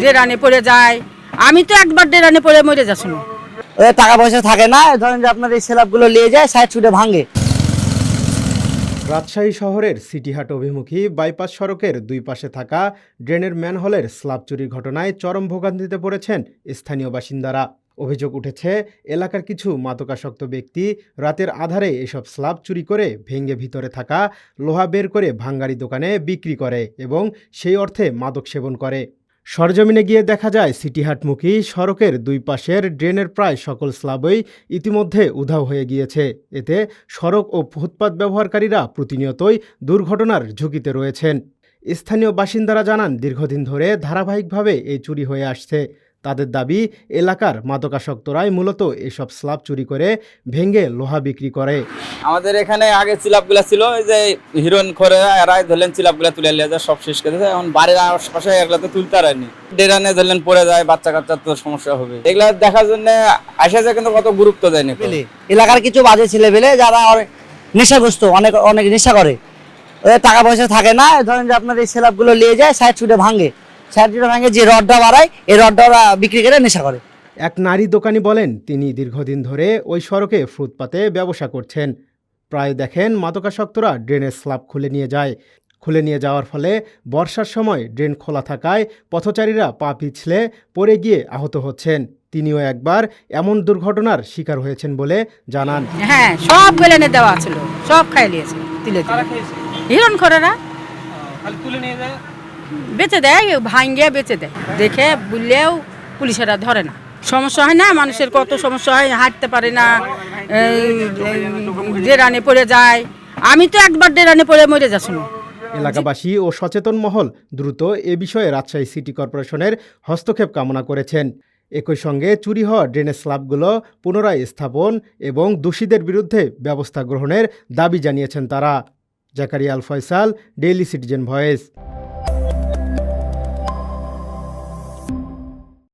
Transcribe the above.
ডেরানে পড়ে যায়। আমি তো একবার ডেরানে পড়ে মরে যাচ্ছি না। ওদের টাকা পয়সা থাকে না, ধরেন যে আপনার এই স্ল্যাবগুলো নিয়ে যায়, সাইড ছুটে ভাঙে। রাজশাহী শহরের সিটিহাট অভিমুখী বাইপাস সড়কের দুই পাশে থাকা ড্রেনের ম্যানহোলের স্ল্যাব চুরির ঘটনায় চরম ভোগান্তিতে পড়েছেন স্থানীয় বাসিন্দারা। অভিযোগ উঠেছে, এলাকার কিছু মাদকাসক্ত ব্যক্তি রাতের আধারে এসব স্ল্যাব চুরি করে ভেঙে ভিতরে থাকা লোহা বের করে ভাঙ্গারি দোকানে বিক্রি করে এবং সেই অর্থে মাদক সেবন করে। সরজমিনে গিয়ে দেখা যায় সিটিহাটমুখী সড়কের দুই পাশের ড্রেনের প্রায় সকল স্ল্যাবই ইতিমধ্যে উধাও হয়ে গিয়েছে। এতে সড়ক ও ফুটপাত ব্যবহারকারীরা প্রতিনিয়তই দুর্ঘটনার ঝুঁকিতে রয়েছেন। স্থানীয় বাসিন্দারা জানান, দীর্ঘদিন ধরে ধারাবাহিকভাবে এই চুরি হয়ে আসছে। তাদের দাবি, এলাকার মাদকাসক্তরাই মূলত এসব স্ল্যাব চুরি করে ভেঙে লোহা বিক্রি করে। আমাদের এখানে আগে চিলাপগুলা ছিল, ওই যে হিরোইন করে এরাই ধরলেন চিলাপগুলা তুলে নিয়ে যায়, সব শেষ করে দেয়। এখন বাড়ির আশপাশে এগুলা তো তুলতে পারেনি, ডেরানে ধরলেন পড়ে যায়, বাচ্চা কাচ্চার তো সমস্যা হবে। এগুলা দেখার জন্য আসা যায়, কিন্তু কত গুরুত্ব দেয়নি। এলাকার কিছু বাজে ছেলে পেলে যারা নেশাগ্রস্ত, অনেক নেশা করে, ওদের টাকা পয়সা থাকে না, ধরেন যে আপনার এই স্ল্যাবগুলো নিয়ে যায়, সাইড ছুটে ভাঙে। সাইড ছুটে ভাঙে যে রডটা বাড়ায়, এই রডটা ওরা বিক্রি করে নেশা করে। এক নারী দোকানি বলেন, তিনি দীর্ঘদিন ধরে ওই সড়কে ফুটপাতে ব্যবসা করছেন। প্রায় দেখেন মাদকাসক্তরা ড্রেনের স্ল্যাব খুলে নিয়ে যাওয়ার ফলে বর্ষার সময় ড্রেন খোলা থাকায় পথচারীরা পা পিছলে পড়ে গিয়ে আহত হচ্ছেন। তিনিও একবার এমন দুর্ঘটনার শিকার হয়েছেন বলে জানান। হ্যাঁ, সব গেলেনে দেওয়া ছিল, সব খাই নিয়েছে তিলে তিলে। হিরণ খরেরা বেচে দেয়, ভাঙ্গে বেচে দেয়। দেখে বললেও পুলিশেরা ধরে না। সমস্যা হয় না, মানুষের কত সমস্যা হয়, হাঁটতে পারে না, ডেরানে পড়ে যায়। আমি তো একবার ডেরানে পড়ে মরে যাচ্ছি না। এলাকাবাসী ও সচেতন মহল দ্রুত এ বিষয়ে রাজশাহী সিটি কর্পোরেশনের হস্তক্ষেপ কামনা করেছেন। একই সঙ্গে চুরি হওয়া ড্রেনের স্ল্যাবগুলো পুনরায় স্থাপন এবং দোষীদের বিরুদ্ধে ব্যবস্থা গ্রহণের দাবি জানিয়েছেন তারা। জাকারিয়া আল ফয়সাল, ডেইলি সিটিজেন ভয়েস।